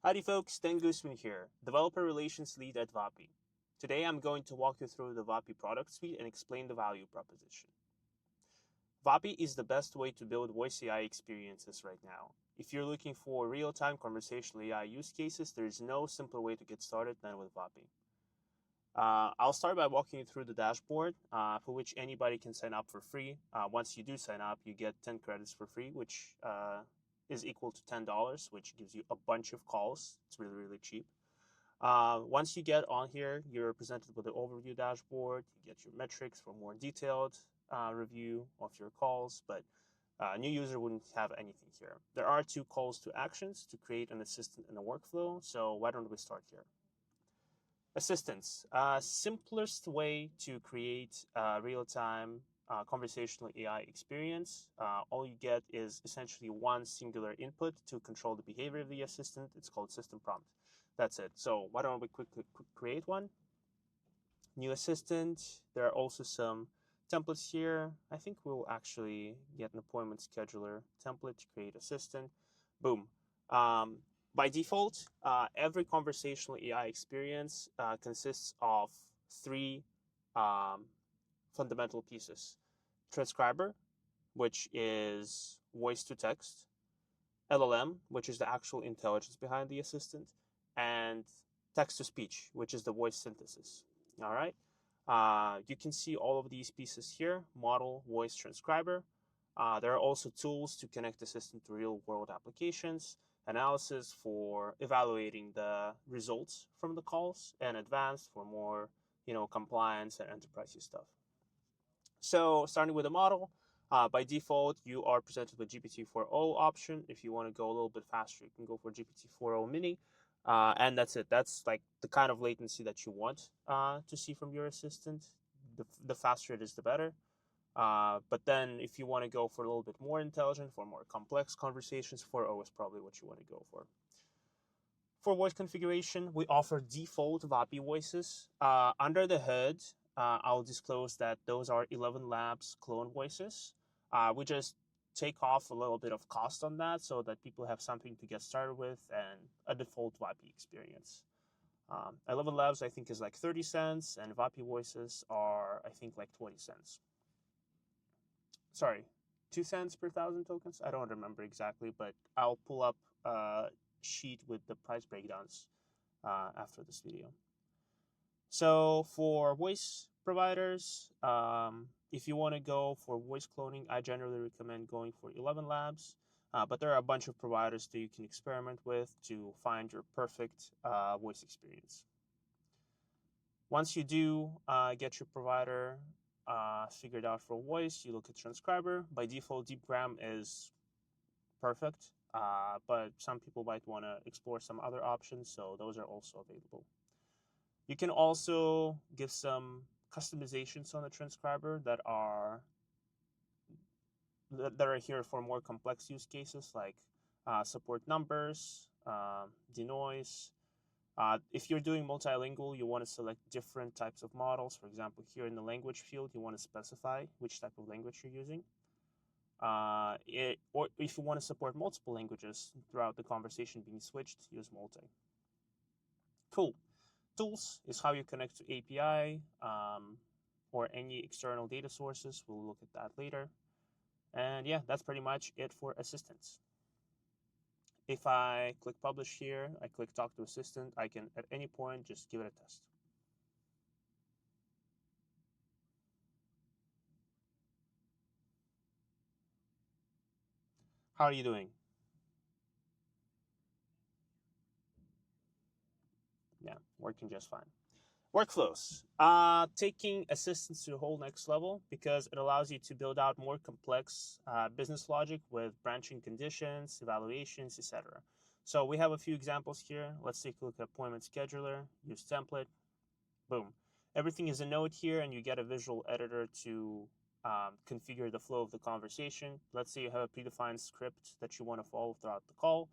Howdy folks, Dan Guzman here, Developer Relations Lead at Vapi. Today I'm going to walk you through the Vapi product suite and explain the value proposition. Vapi is the best way to build voice AI experiences right now. If you're looking for real-time conversational AI use cases, there is no simpler way to get started than with Vapi. I'll start by walking you through the dashboard, for which anybody can sign up for free. Once you do sign up, you get 10 credits for free, which is equal to $10, which gives you a bunch of calls. It's really, really cheap. Once you get on here, you're presented with the overview dashboard. You get your metrics for more detailed review of your calls, but a new user wouldn't have anything here. There are two calls to actions to create an assistant in a workflow, so why don't we start here? Assistants, simplest way to create a real-time conversational AI experience. All you get is essentially one singular input to control the behavior of the assistant. It's called system prompt. That's it. So why don't we quickly create one? New assistant. There are also some templates here. I think we'll actually get an appointment scheduler template to create assistant. Boom. Um, by default, every conversational AI experience consists of three um, fundamental pieces. Transcriber, which is voice to text, LLM, which is the actual intelligence behind the assistant, and text to speech, which is the voice synthesis. All right. You can see all of these pieces here: model, voice, transcriber. There are also tools to connect the system to real world applications, analysis for evaluating the results from the calls, and advanced for more, compliance and enterprise stuff. So starting with the model, by default, you are presented with GPT-4o option. If you want to go a little bit faster, you can go for GPT-4o mini. And that's it. That's like the kind of latency that you want to see from your assistant. The faster it is, the better. But then if you want to go for a little bit more intelligent, for more complex conversations, 4o is probably what you want to go for. For voice configuration, we offer default Vapi voices. Under the hood, I'll disclose that those are 11 Labs clone voices. We just take off a little bit of cost on that so that people have something to get started with and a default Vapi experience. 11 Labs, I think, is like 30 cents, and Vapi voices are, I think, like 20 cents. Sorry, 2 cents per thousand tokens? I don't remember exactly, but I'll pull up a sheet with the price breakdowns after this video. So for voice providers, if you want to go for voice cloning, I generally recommend going for 11 Labs. But there are a bunch of providers that you can experiment with to find your perfect voice experience. Once you do get your provider figured out for voice, you look at transcriber. By default, DeepGram is perfect, but some people might want to explore some other options, so those are also available. You can also give some customizations on the transcriber that are here for more complex use cases, like support numbers, denoise. If you're doing multilingual, you want to select different types of models. For example, here in the language field, you want to specify which type of language you're using. Or if you want to support multiple languages throughout the conversation being switched, use multi. Cool. Tools is how you connect to API or any external data sources. We'll look at that later. And yeah, that's pretty much it for assistants. If I click publish here, I click talk to assistant, I can at any point just give it a test. How are you doing? Yeah, working just fine. Workflows. Taking assistance to the whole next level because it allows you to build out more complex business logic with branching conditions, evaluations, etc. So we have a few examples here. Let's take a look at appointment scheduler, use template, boom. Everything is a node here, and you get a visual editor to configure the flow of the conversation. Let's say you have a predefined script that you want to follow throughout the call.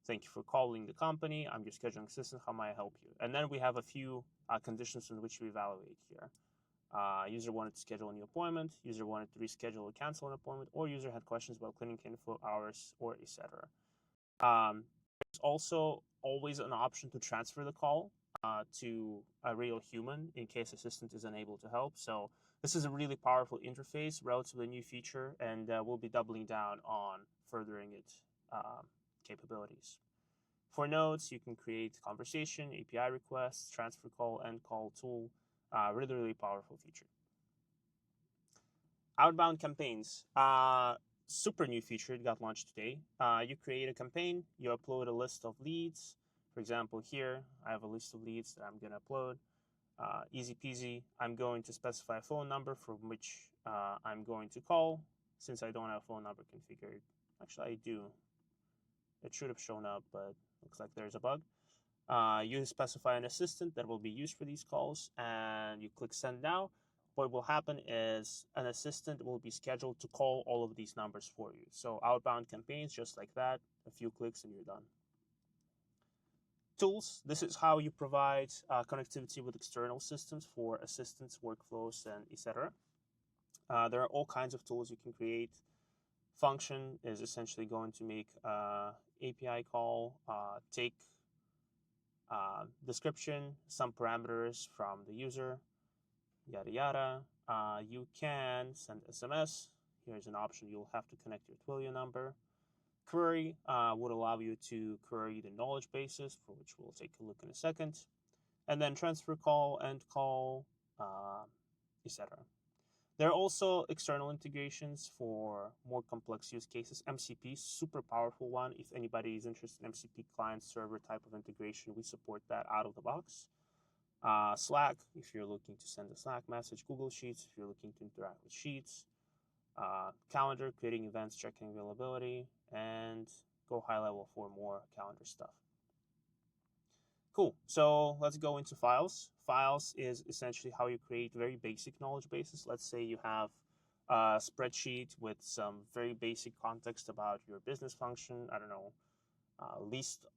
Thank you for calling the company. I'm your scheduling assistant. How may I help you? And then we have a few conditions in which we evaluate here. User wanted to schedule a new appointment, user wanted to reschedule or cancel an appointment, or user had questions about clinic info, hours, or etc. There's also always an option to transfer the call to a real human in case assistant is unable to help. So this is a really powerful interface, relatively new feature, and we'll be doubling down on furthering its capabilities. For nodes, you can create conversation, API requests, transfer call, end call tool. Really, really powerful feature. Outbound campaigns. Super new feature. It got launched today. You create a campaign. You upload a list of leads. For example, here I have a list of leads that I'm going to upload. Easy peasy. I'm going to specify a phone number from which I'm going to call. Since I don't have a phone number configured, actually I do. It should have shown up, but looks like there's a bug. You specify an assistant that will be used for these calls, and you click send now. What will happen is an assistant will be scheduled to call all of these numbers for you. So outbound campaigns, just like that, a few clicks and you're done. Tools, this is how you provide connectivity with external systems for assistants, workflows, and etc. There are all kinds of tools you can create. Function is essentially going to make API call, take description, some parameters from the user, yada yada. You can send SMS. Here's an option. You'll have to connect your Twilio number. Query would allow you to query the knowledge bases, for which we'll take a look in a second. And then transfer call, end call, etc. There are also external integrations for more complex use cases. MCP, super powerful one. If anybody is interested in MCP client server type of integration, we support that out of the box. Slack, if you're looking to send a Slack message. Google Sheets, if you're looking to interact with Sheets. Calendar, creating events, checking availability, and go high level for more calendar stuff. Cool. So let's go into files. Files is essentially how you create very basic knowledge bases. Let's say you have a spreadsheet with some very basic context about your business function. I don't know,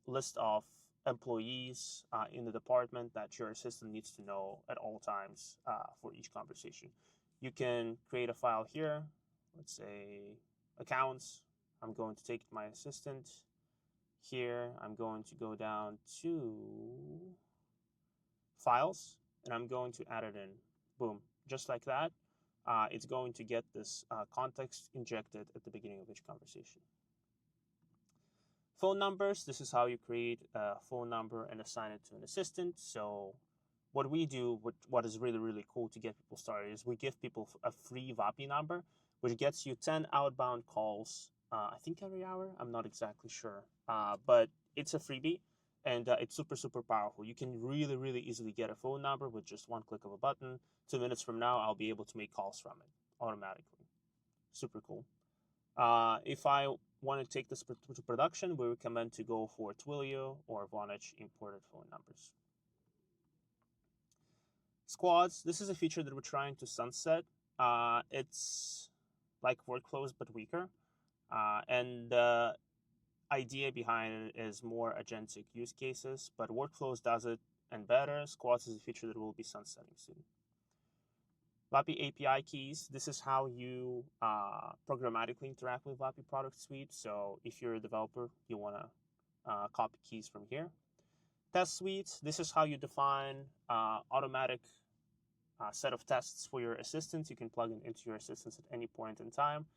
list of employees in the department that your assistant needs to know at all times for each conversation. You can create a file here. Let's say accounts. I'm going to take my assistant. Here, I'm going to go down to files, and I'm going to add it in. Boom. Just like that, it's going to get this context injected at the beginning of each conversation. Phone numbers. This is how you create a phone number and assign it to an assistant. So what we do, what is really, really cool to get people started, is we give people a free Vapi number, which gets you 10 outbound calls, I think every hour. I'm not exactly sure. But it's a freebie, and it's super, super powerful. You can really, really easily get a phone number with just one click of a button. 2 minutes from now, I'll be able to make calls from it automatically. Super cool. If I want to take this to production, we recommend to go for Twilio or Vonage imported phone numbers. Squads, this is a feature that we're trying to sunset. It's like workflows, but weaker. And the idea behind it is more agentic use cases, but workflows does it and better. Squads is a feature that will be sunsetting soon. Vapi API keys. This is how you programmatically interact with Vapi product suite. So if you're a developer, you want to copy keys from here. Test suites. This is how you define automatic set of tests for your assistants. You can plug it into your assistants at any point in time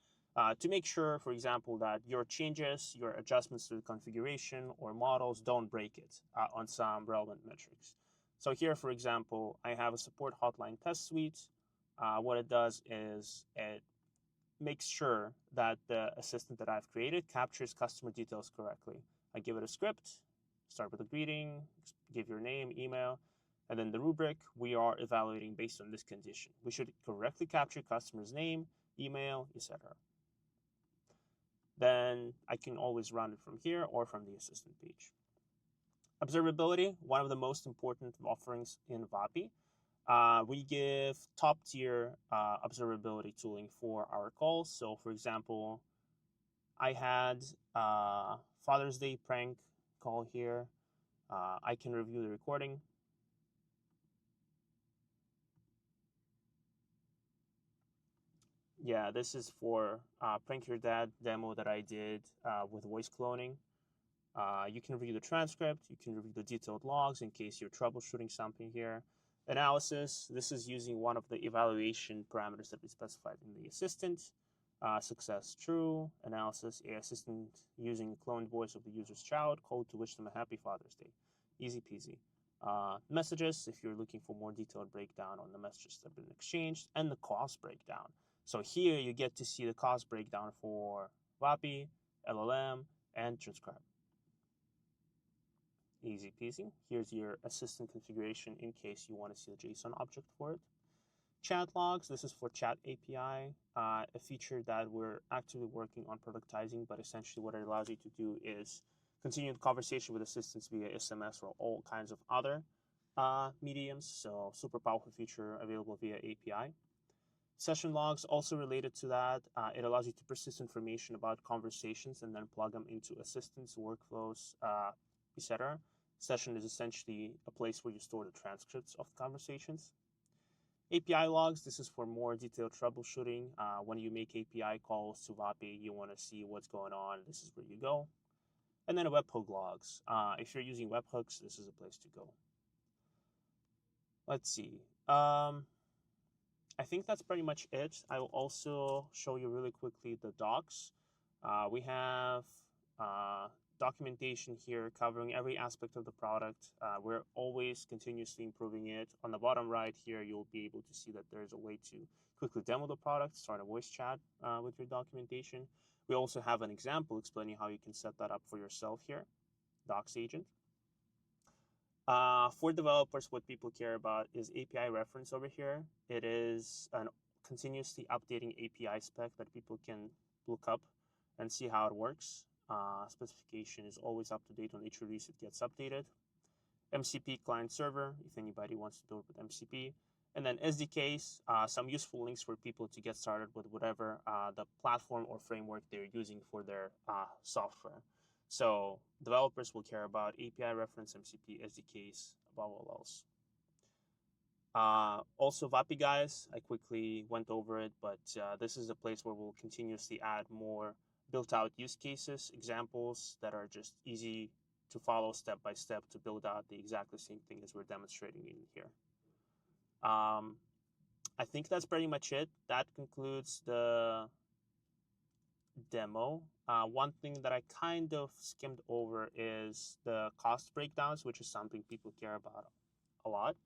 to make sure, for example, that your changes, your adjustments to the configuration or models don't break it on some relevant metrics. So here, for example, I have a support hotline test suite. What it does is it makes sure that the assistant that I've created captures customer details correctly. I give it a script, start with a greeting, give your name, email, and then the rubric we are evaluating based on this condition. We should correctly capture customer's name, email, etc. Then I can always run it from here or from the assistant page. Observability, one of the most important offerings in Vapi. We give top tier observability tooling for our calls. So for example, I had a Father's Day prank call here. I can review the recording. Yeah, this is for Prank Your Dad demo that I did with voice cloning. You can review the transcript, you can review the detailed logs in case you're troubleshooting something here. Analysis, this is using one of the evaluation parameters that we specified in the assistant. Success true. Analysis, a assistant using cloned voice of the user's child, code to wish them a happy Father's Day. Easy peasy. Messages, if you're looking for more detailed breakdown on the messages that have been exchanged, and the cost breakdown. So here you get to see the cost breakdown for Vapi, LLM, and transcribe. Easy peasy. Here's your assistant configuration in case you want to see the JSON object for it. Chat logs, this is for chat API, a feature that we're actively working on productizing, but essentially what it allows you to do is continue the conversation with assistants via SMS or all kinds of other mediums. So super powerful feature available via API. Session logs also related to that. It allows you to persist information about conversations and then plug them into assistants, workflows, etc. Session is essentially a place where you store the transcripts of the conversations. API logs, this is for more detailed troubleshooting. When you make API calls to Vapi, you want to see what's going on. This is where you go. And then webhook logs. If you're using webhooks, this is a place to go. Let's see. I think that's pretty much it. I will also show you really quickly the docs. We have documentation here covering every aspect of the product. We're always continuously improving it. On the bottom right here, you'll be able to see that there's a way to quickly demo the product, start a voice chat with your documentation. We also have an example explaining how you can set that up for yourself here, Docs Agent. For developers, what people care about is API reference over here. It is a continuously updating API spec that people can look up and see how it works. Specification is always up to date. On each release, it gets updated. MCP client server, if anybody wants to build with MCP. And then SDKs, some useful links for people to get started with whatever the platform or framework they're using for their software. So developers will care about API reference, MCP, SDKs, above all else. Also, Vapi guys, I quickly went over it, but this is a place where we'll continuously add more built-out use cases, examples that are just easy to follow step by step to build out the exactly same thing as we're demonstrating in here. I think that's pretty much it. That concludes the demo. One thing that I kind of skimmed over is the cost breakdowns, which is something people care about a lot.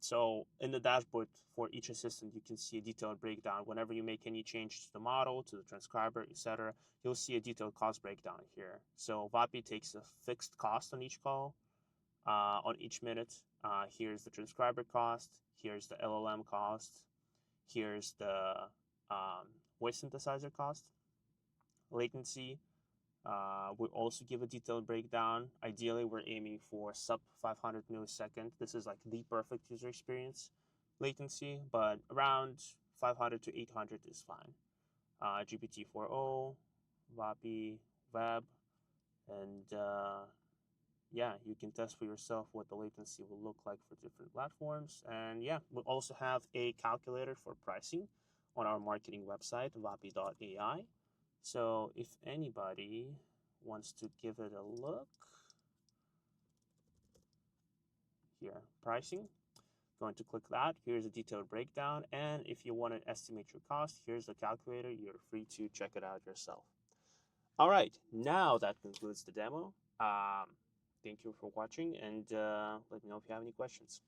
So in the dashboard for each assistant, you can see a detailed breakdown. Whenever you make any change to the model, to the transcriber, etc., you'll see a detailed cost breakdown here. So Vapi takes a fixed cost on each call, on each minute. Here's the transcriber cost. Here's the LLM cost. Here's the voice synthesizer cost. Latency. We also give a detailed breakdown. Ideally, we're aiming for sub 500 milliseconds. This is like the perfect user experience latency, but around 500 to 800 is fine. GPT-4o, Vapi, Web, and yeah, you can test for yourself what the latency will look like for different platforms. And yeah, we'll also have a calculator for pricing on our marketing website, vapi.ai. So if anybody wants to give it a look, here, pricing, going to click that. Here's a detailed breakdown. And if you want to estimate your cost, here's the calculator. You're free to check it out yourself. All right, now that concludes the demo. Thank you for watching, and let me know if you have any questions.